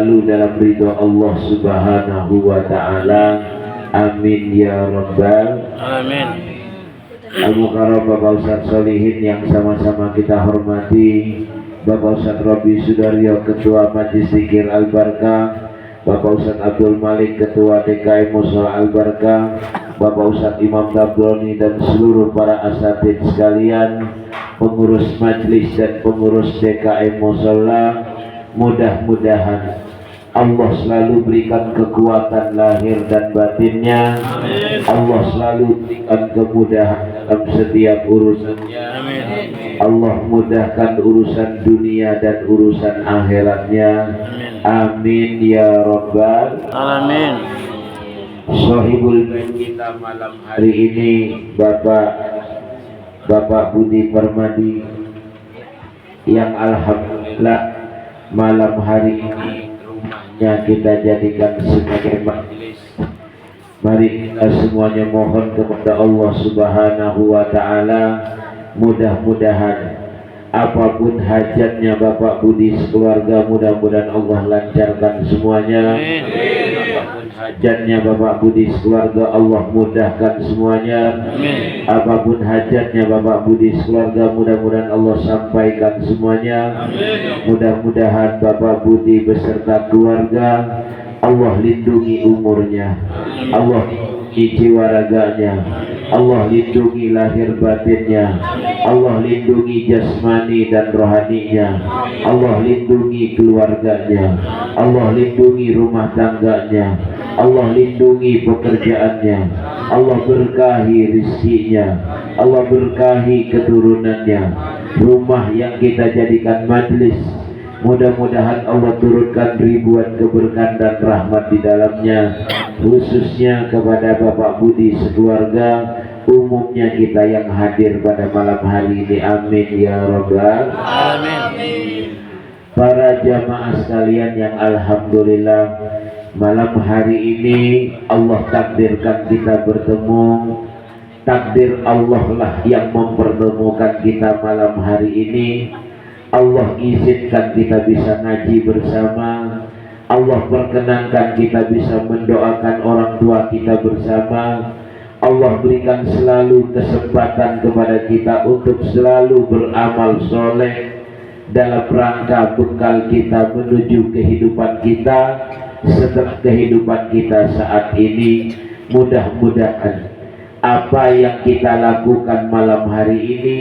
selalu dalam ridho Allah Subhanahu wa Ta'ala. Amin ya Rabbal Amin. Al-Mukarram Bapak Ustadz Solihin yang sama-sama kita hormati, Bapak Ustadz Robi Sudaryo, Ketua Majelis Zikir Al-Barkah, Bapak Ustadz Abdul Malik, Ketua DKM Mushola Al-Barkah, Bapak Ustadz Imam Tabroni, dan seluruh para asatidz sekalian, pengurus majelis dan pengurus DKM Mushola. Mudah-mudahan Allah selalu berikan kekuatan lahir dan batinnya. Allah selalu berikan kemudahan dalam setiap urusannya. Allah mudahkan urusan dunia dan urusan akhiratnya. Amin ya Rabbal Alamin. Sohibul Bait kita malam hari ini Bapak Budi Permadi, yang alhamdulillah malam hari ini rumahnya kita jadikan sebagai majelis. Mari kita semuanya mohon kepada Allah Subhanahu wa Ta'ala, mudah-mudahan apapun hajatnya Bapak Budi sekeluarga, mudah-mudahan Allah lancarkan semuanya. Apapun hajatnya Bapak Budi sekeluarga, Allah mudahkan semuanya. Apapun hajatnya Bapak Budi sekeluarga, mudah-mudahan Allah sampaikan semuanya. Mudah-mudahan Bapak Budi beserta keluarga Allah lindungi umurnya, Allah lindungi jiwa raganya, Allah lindungi lahir batinnya, Allah lindungi jasmani dan rohaninya, Allah lindungi keluarganya, Allah lindungi rumah tangganya, Allah lindungi pekerjaannya, Allah berkahi rizkinya, Allah berkahi keturunannya. Rumah yang kita jadikan majelis, mudah-mudahan Allah turunkan ribuan keberkahan dan rahmat di dalamnya, khususnya kepada Bapak Budi sekeluarga, umumnya kita yang hadir pada malam hari ini. Amin ya Rabbal Alamin. Para jamaah sekalian yang alhamdulillah malam hari ini Allah takdirkan kita bertemu. Takdir Allah lah yang mempertemukan kita malam hari ini. Allah izinkan kita bisa ngaji bersama, Allah perkenankan kita bisa mendoakan orang tua kita bersama, Allah berikan selalu kesempatan kepada kita untuk selalu beramal soleh dalam rangka bekal kita menuju kehidupan kita setelah kehidupan kita saat ini. Mudah-mudahan apa yang kita lakukan malam hari ini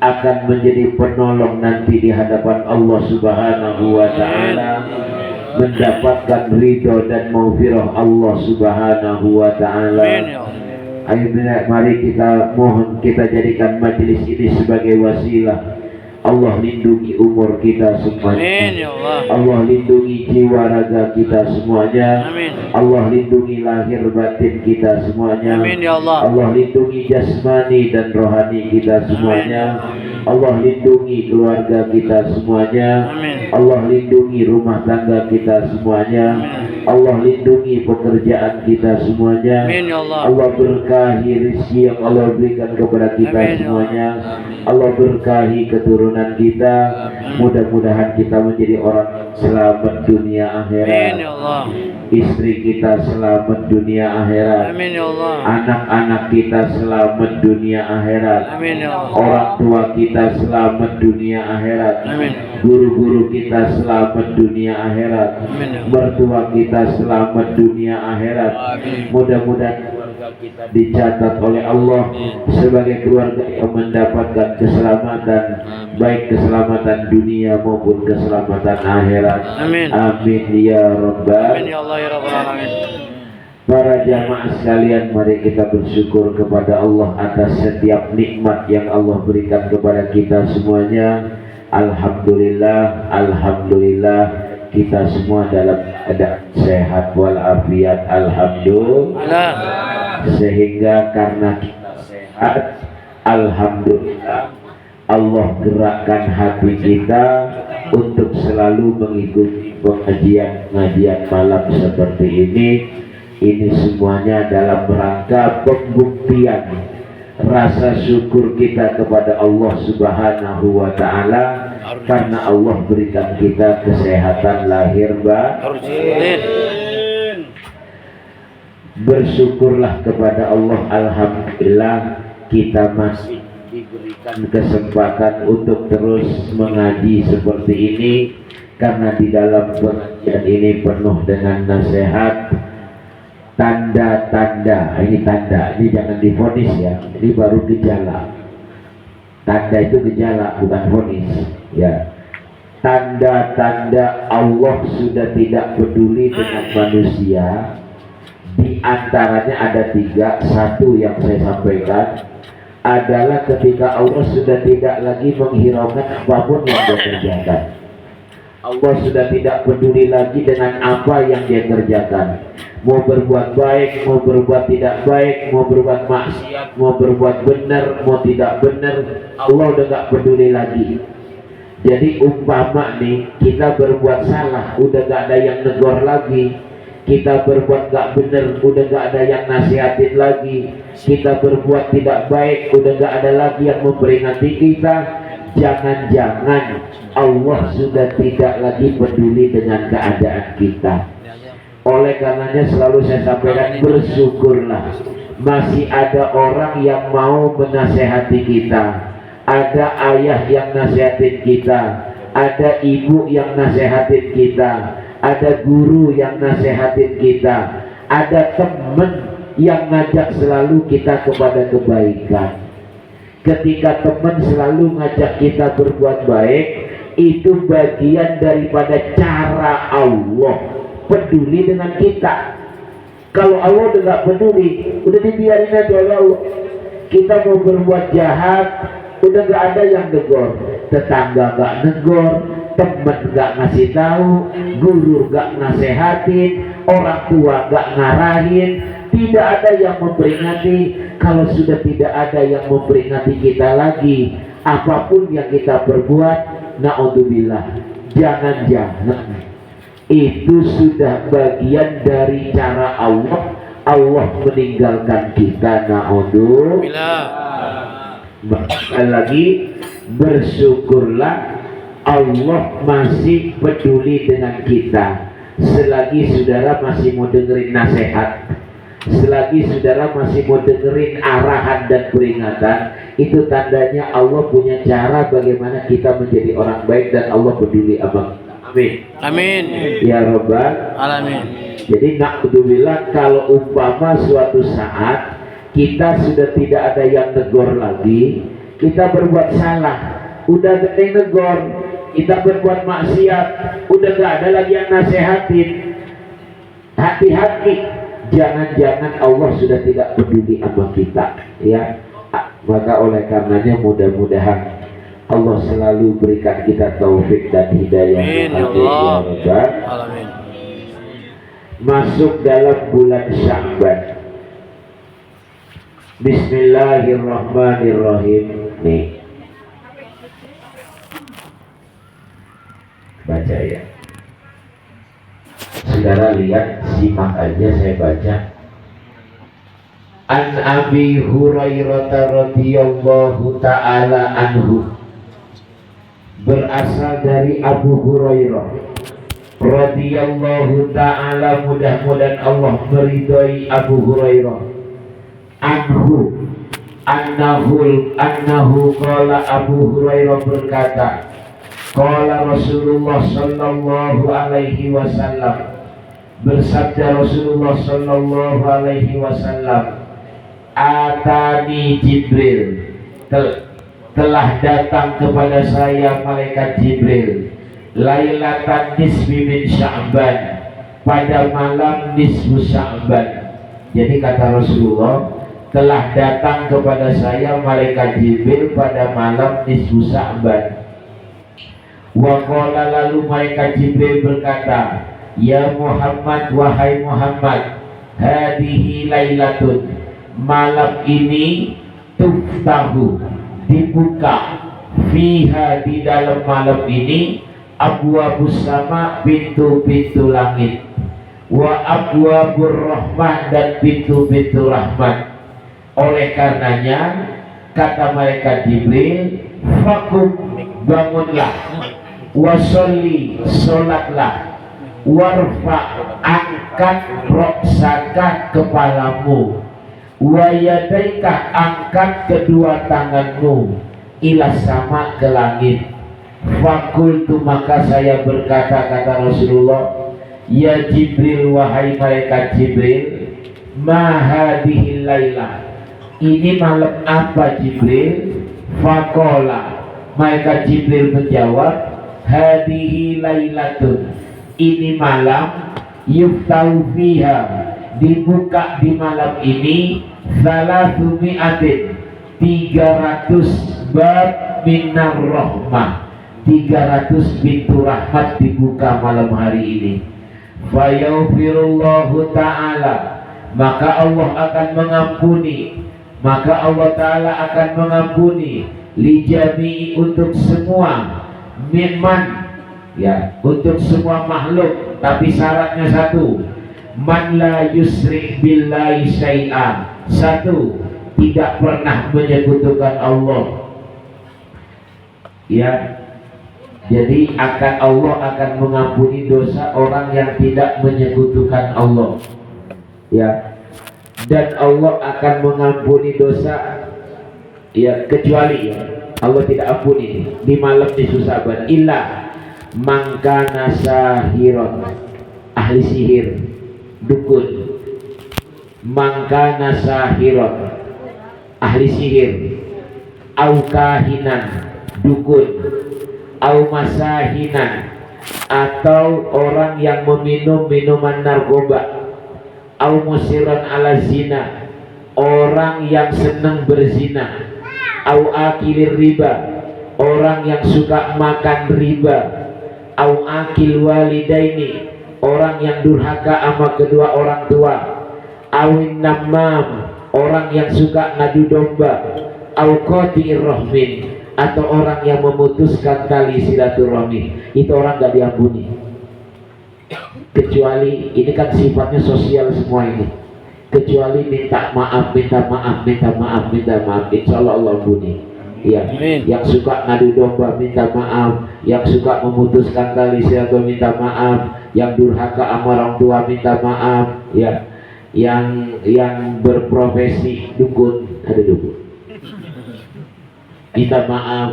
akan menjadi penolong nanti di hadapan Allah Subhanahu wa Ta'ala, mendapatkan ridho dan maghfirah Allah Subhanahu wa Ta'ala. Ayo mari kita mohon, kita jadikan majelis ini sebagai wasilah. Allah lindungi umur kita semuanya. Allah lindungi jiwa raga kita semuanya. Allah lindungi lahir batin kita semuanya. Allah lindungi jasmani dan rohani kita semuanya. Allah lindungi keluarga kita semuanya. Allah lindungi rumah tangga kita semuanya. Allah lindungi pekerjaan kita semuanya. Allah berkahi rezeki yang Allah berikan kepada kita semuanya. Allah berkahi keturunan kita. Mudah-mudahan kita menjadi orang selamat dunia akhirat. Istri kita selamat dunia akhirat. Anak-anak kita selamat dunia akhirat. Orang tua kita selamat dunia akhirat. Guru-guru kita selamat dunia akhirat. Mertua kita selamat dunia akhirat. Mudah-mudahan kita dicatat oleh Allah sebagai keluarga yang mendapatkan keselamatan, baik keselamatan dunia maupun keselamatan akhirat. Amin ya Rabbal Alamin. Para jamaah sekalian, mari kita bersyukur kepada Allah atas setiap nikmat yang Allah berikan kepada kita semuanya. Alhamdulillah, alhamdulillah, kita semua dalam keadaan sehat walafiat. Alhamdulillah. Sehingga karena kita sehat, alhamdulillah, Allah gerakkan hati kita untuk selalu mengikuti pengajian malam seperti ini. Ini semuanya dalam rangka pembuktian rasa syukur kita kepada Allah Subhanahu wa Ta'ala karena Allah berikan kita kesehatan lahir batin. Bersyukurlah kepada Allah, alhamdulillah kita masih diberikan kesempatan untuk terus mengaji seperti ini, karena di dalam pengajian ini penuh dengan nasihat, tanda-tanda. Ini tanda, ini jangan divonis ya, ini baru gejala. Tanda itu gejala, bukan vonis ya. Tanda-tanda Allah sudah tidak peduli dengan manusia. Di antaranya ada 3. Satu yang saya sampaikan adalah ketika Allah sudah tidak lagi menghiraukan apapun yang dia kerjakan. Allah sudah tidak peduli lagi dengan apa yang dia kerjakan. Mau berbuat baik, mau berbuat tidak baik, mau berbuat maksiat, mau berbuat benar, mau tidak benar, Allah udah gak peduli lagi. Jadi umpama nih kita berbuat salah, udah gak ada yang negor lagi. Kita berbuat gak benar, udah gak ada yang nasihatin lagi. Kita berbuat tidak baik, udah gak ada lagi yang memperingati kita. Jangan-jangan Allah sudah tidak lagi peduli dengan keadaan kita. Oleh karenanya selalu saya sampaikan, bersyukurlah masih ada orang yang mau menasehati kita. Ada ayah yang nasihatin kita, ada ibu yang nasihatin kita, ada guru yang nasihatin kita, ada teman yang ngajak selalu kita kepada kebaikan. Ketika teman selalu ngajak kita berbuat baik, itu bagian daripada cara Allah peduli dengan kita. Kalau Allah udah gak peduli, udah dibiarin aja oleh Allah. Kita mau berbuat jahat, udah gak ada yang negor. Tetangga gak negor, teman gak ngasih tahu, guru gak nasehatin, orang tua gak ngarahin, tidak ada yang memperingati. Kalau sudah tidak ada yang memperingati kita lagi, apapun yang kita perbuat, na'udzubillah, jangan-jangan itu sudah bagian dari cara Allah. Allah meninggalkan kita, na'udzubillah. Sekali lagi, bersyukurlah Allah masih peduli dengan kita. Selagi saudara masih mau dengerin nasihat, selagi saudara masih mau dengerin arahan dan peringatan, itu tandanya Allah punya cara bagaimana kita menjadi orang baik dan Allah peduli sama kita. Amin. Amin. Ya Rabbal Alamin. Jadi na'udzubillah, kalau umpama suatu saat kita sudah tidak ada yang negor lagi, kita berbuat salah, udah gak ada yang negor, kita berbuat maksiat, udah gak ada lagi yang nasehatin, hati-hati, jangan-jangan Allah sudah tidak peduli sama kita ya. Maka oleh karenanya mudah-mudahan Allah selalu berikan kita taufik dan hidayah. Amin ya Allah. Amin. Masuk dalam bulan Sya'ban. Bismillahirrahmanirrahim. Nih, baca ya. Saudara lihat, simak aja saya baca. An Abi Hurairah radhiyallahu ta'ala anhu, berasal dari Abu Hurairah radhiyallahu ta'ala, mudah-mudahan Allah meridhai Abu Hurairah, annahu qala, Abu Hurairah berkata, qala Rasulullah sallallahu alaihi wasallam, bersabda Rasulullah sallallahu alaihi wasallam, atani Jibril, telah datang kepada saya malaikat Jibril, lailatan nisfi min Sya'ban, pada malam nisfu Sya'ban. Jadi kata Rasulullah, telah datang kepada saya malaikat Jibril pada malam nisfu Sya'ban. Wa qala, lalu malaikat Jibril berkata, ya Muhammad, wahai Muhammad, hadihi lailatun, malam ini tuftahu, dibuka, fiha, di dalam malam ini, abwabus sama, pintu-pintu langit, wa abwabur rahmah, dan pintu-pintu rahmat. Oleh karenanya kata malaikat Jibril, fakum, bangunlah, wasolli solatlah, warfa angkat roksaka kepalamu, wayadaika angkat kedua tanganmu, ilas sama ke langit. Fakultu maka saya berkata, kata Rasulullah, ya Jibril, wahai malaikat Jibril, mahadihil lailah, ini malam apa Jibril? Fakola, malaikat Jibril menjawab, hadihi lailatun, ini malam, yuftahu fiha, dibuka di malam ini, salatu mi'atin, 300 bab minar rahmah, 300 pintu rahmat dibuka malam hari ini. Fayaghfirullahu ta'ala, maka Allah akan mengampuni, maka Allah ta'ala akan mengampuni li jami'i, untuk semua, mimman, ya, untuk semua makhluk, tapi syaratnya satu, man la yusrik billahi syai'an, satu, tidak pernah menyekutukan Allah, ya. Jadi Allah akan mengampuni dosa orang yang tidak menyekutukan Allah, ya. Dan Allah akan mengampuni dosa, ya, kecuali, ya, Allah tidak ampuni di malam di Susaban, illa mangkana sahiron, ahli sihir, dukun, mangkana sahiron, ahli sihir, au kahinan, dukun, au masahinan, atau orang yang meminum minuman narkoba, au musiran ala zina, orang yang senang berzina, au akilir riba, orang yang suka makan riba, au akil walidaini, orang yang durhaka sama kedua orang tua, awin namam, orang yang suka ngadu domba, au qati'ir rahmin, atau orang yang memutuskan tali silaturahmi, itu orang gak diampuni. Kecuali, ini kan sifatnya sosial semua ini, kecuali minta maaf, minta maaf, minta maaf, minta maaf, insya Allah Allah ampuni, ya. Yang suka ngadu domba minta maaf, yang suka memutuskan tali silaturahmi minta maaf, yang durhaka sama orang tua minta maaf, ya. Yang berprofesi dukun, ada dukun, minta maaf,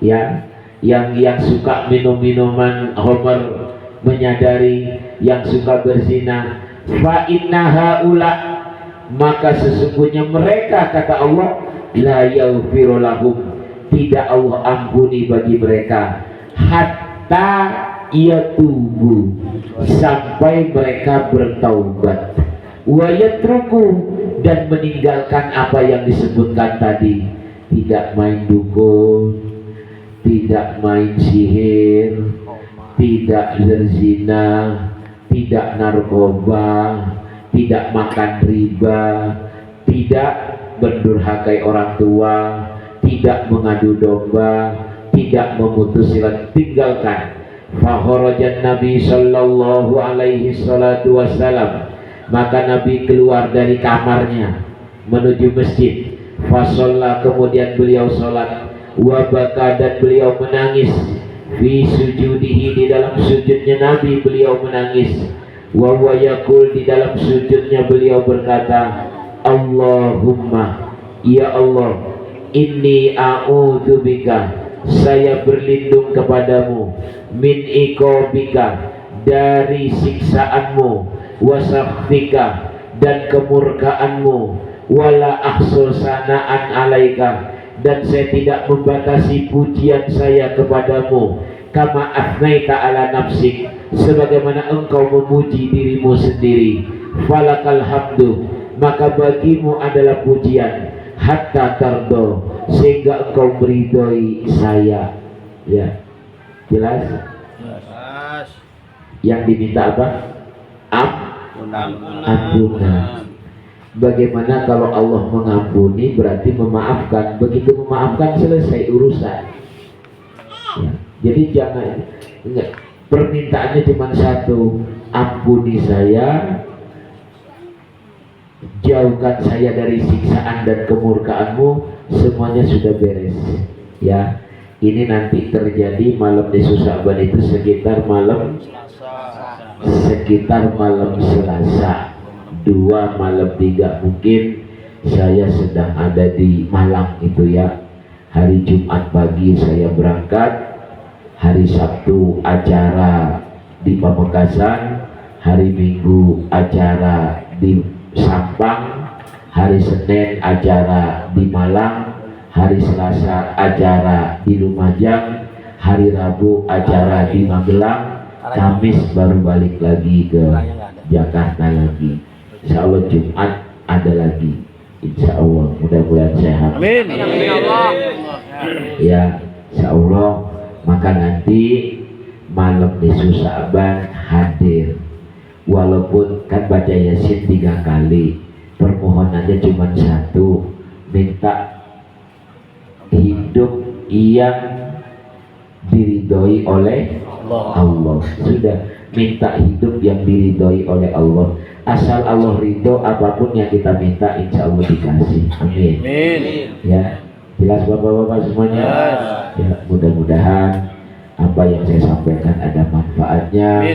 ya. Yang suka minum minuman homer, menyadari, yang suka berzina, fa inna haula, maka sesungguhnya mereka, kata Allah, la yaghfiru lahum, tidak Allah ampuni bagi mereka, hatta yatubu, sampai mereka bertaubat, wa yatruku, dan meninggalkan apa yang disebutkan tadi, tidak main dukun, tidak main sihir, tidak berzina, tidak narkoba, tidak makan riba, tidak mendurhakai orang tua, tidak mengadu domba, tidak memutus silat, tinggalkan. Fakharajan Nabi sallallahu alaihi salatu wassalam, maka Nabi keluar dari kamarnya menuju masjid. Fasholla, kemudian beliau sholat, wabaka, dan beliau menangis, fi sujudihi, di dalam sujudnya Nabi beliau menangis, wa huwa yaqul, di dalam sujudnya beliau berkata, Allahumma, ya Allah, inni a'udzubika, saya berlindung kepadamu, min iqabika, dari siksaanmu, wa sakhtika, dan kemurkaanmu, wala ahsul sanaan alaika, dan saya tidak membatasi pujian saya kepadamu, kama afnaita ala nafsik, sebagaimana engkau memuji dirimu sendiri, falakal hamdu, maka bagimu adalah pujian, hatta tardo, sehingga engkau meridhoi saya, ya. Jelas? Yang diminta apa? Ampunan. Bagaimana kalau Allah mengampuni, berarti memaafkan. Begitu memaafkan, selesai urusan, ya. Jadi jangan, enggak, permintaannya cuma satu, ampuni saya, jauhkan saya dari siksaan dan kemurkaanmu, semuanya sudah beres, ya. Ini nanti terjadi malam nisfu Sya'ban itu sekitar malam Selasa, 2 malam 3 mungkin. Saya sedang ada di Malang itu ya. Hari Jumat pagi saya berangkat, hari Sabtu acara di Pamekasan, hari Minggu acara di Sampang, hari Senin acara di Malang, hari Selasa acara di Lumajang, hari Rabu acara di Magelang, Kamis baru balik lagi ke Jakarta lagi. Insya Allah Jumat ada lagi. Insya Allah mudah-mudahan sehat. Amin. Ya, insya Allah. Maka nanti malam nisfu Sya'ban hadir. Walaupun kan baca Yasin 3 kali, permohonannya cuma 1, minta hidup yang diridhoi oleh Allah. Sudah, minta hidup yang diridhoi oleh Allah. Asal Allah ridho, apapun yang kita minta insya Allah dikasih. Amin. Ya, jelas bapak-bapak semuanya. Ya, mudah-mudahan apa yang saya sampaikan ada manfaatnya.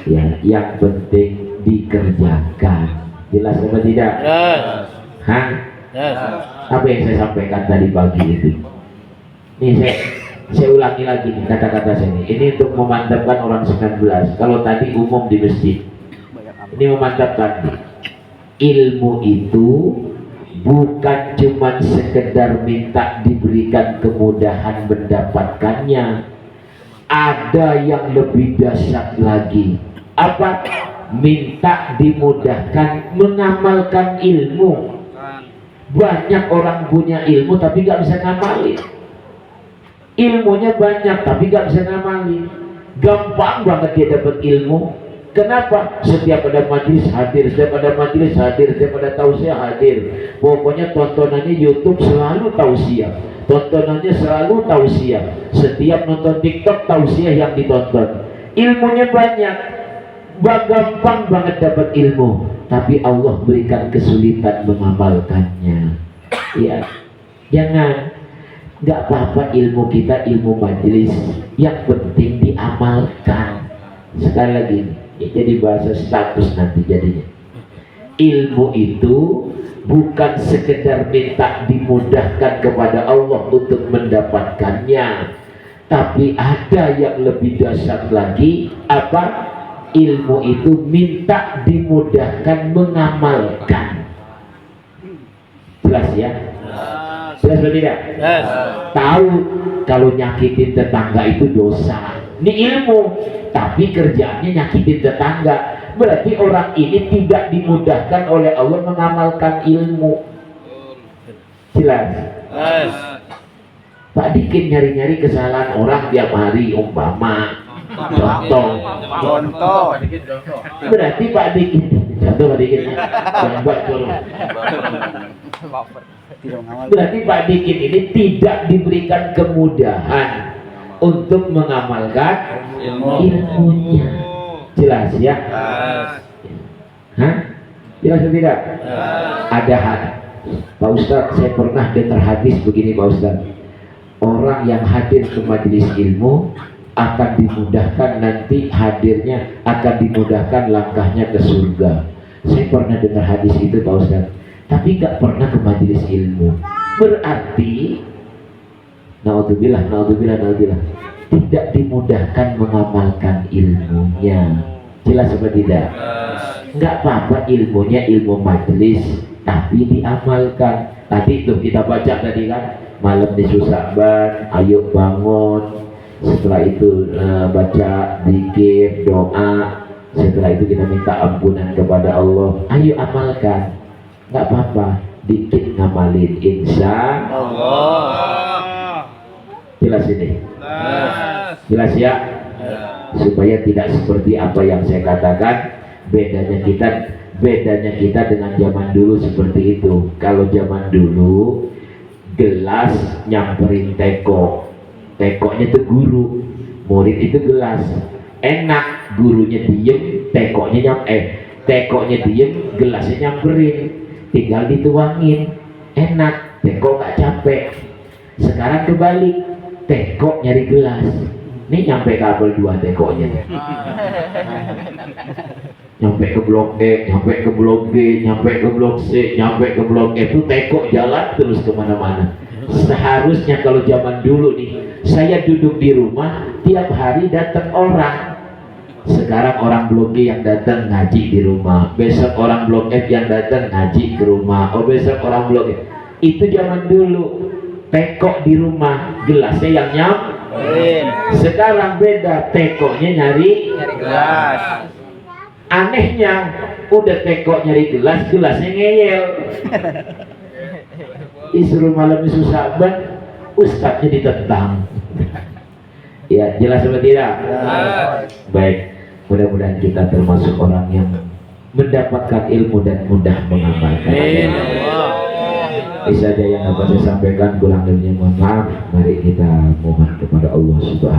Ya, yang penting dikerjakan. Jelas apa tidak? Hah? Apa yang saya sampaikan tadi pagi itu? Nih saya ulangi lagi nih kata-kata saya ini. Ini untuk memantapkan orang 19. Kalau tadi umum di masjid, ini memantapkan nih. Ilmu itu bukan cuma sekedar minta diberikan kemudahan mendapatkannya. Ada yang lebih dahsyat lagi. Apa? Minta dimudahkan mengamalkan ilmu. Banyak orang punya ilmu tapi gak bisa ngamalin. Ilmunya banyak tapi gak bisa ngamalin. Gampang banget dia dapat ilmu. Kenapa? Setiap ada majelis hadir, setiap ada majelis hadir, setiap ada tausiah hadir. Pokoknya tontonannya YouTube selalu tausiah, tontonannya selalu tausiah. Setiap nonton TikTok tausiah yang ditonton. Ilmunya banyak, gampang banget dapat ilmu, tapi Allah berikan kesulitan mengamalkannya. Ya, jangan. Nggak apa-apa ilmu kita ilmu majelis, yang penting diamalkan. Sekali lagi, jadi bahasa status nanti jadinya. Ilmu itu bukan sekedar minta dimudahkan kepada Allah untuk mendapatkannya, tapi ada yang lebih dahsyat lagi. Apa? Ilmu itu minta dimudahkan mengamalkan. Jelas ya? Jelas atau tidak? Tahu kalau nyakitin tetangga itu dosa. Ini ilmu, tapi kerjaannya nyakitin tetangga. Berarti orang ini tidak dimudahkan oleh Allah mengamalkan ilmu. Jelas? Pak Dikin nyari-nyari kesalahan orang tiap hari, umpama contoh. Berarti Pak Dikin contoh Pak Dikin berarti Pak Dikin ini tidak diberikan kemudahan untuk mengamalkan ilmunya. Jelas ya? Hah? Jelas atau tidak? Ada hadis. Pak Ustadz, saya pernah dengar hadis begini Pak Ustadz. Orang yang hadir ke majelis ilmu akan dimudahkan, nanti hadirnya akan dimudahkan langkahnya ke surga. Saya pernah dengar hadis itu Pak Ustadz, tapi gak pernah ke majelis ilmu. Berarti naudzubillah, tidak dimudahkan mengamalkan ilmunya. Jelas apa tidak? Nggak apa-apa ilmunya ilmu majelis, tapi diamalkan. Tadi itu kita baca tadi kan, malam nisfu Sya'ban, ayo bangun. Setelah itu baca zikir, doa. Setelah itu kita minta ampunan kepada Allah. Ayo amalkan. Nggak apa-apa, dikit ngamalin, insya Allah. Jelas ini? Jelas ya? Supaya tidak seperti apa yang saya katakan. Bedanya kita dengan zaman dulu seperti itu. Kalau zaman dulu gelas nyamperin tekonya itu guru, murid itu gelas. Enak, gurunya diem, tekonya diem, gelasnya nyamperin, tinggal dituangin. Enak, teko gak capek. Sekarang kebalik, teko nyari gelas. Ini nyampe kabel 2 tekonya. Nyampe ke blok E, nyampe ke blok G, nyampe ke blok C, nyampe ke blok E, itu teko jalan terus kemana-mana. Seharusnya kalau zaman dulu nih, saya duduk di rumah, tiap hari datang orang. Sekarang orang blok G yang datang ngaji di rumah, besok orang blok F yang datang ngaji ke rumah, oh besok orang blok F. Itu zaman dulu, teko di rumah, gelasnya yang nyamperin. Sekarang beda, tekonya nyari gelas. Anehnya, udah teko nyari gelas, gelasnya ngeyel. Disuruh malam susah banget, ustadznya ditentang. Ya, jelas atau tidak? Baik, mudah-mudahan kita termasuk orang yang mendapatkan ilmu dan mudah mengamalkan. Ini saja yang dapat saya sampaikan, kurang lebihnya mohon maaf. Mari kita mohon kepada Allah Subhanahu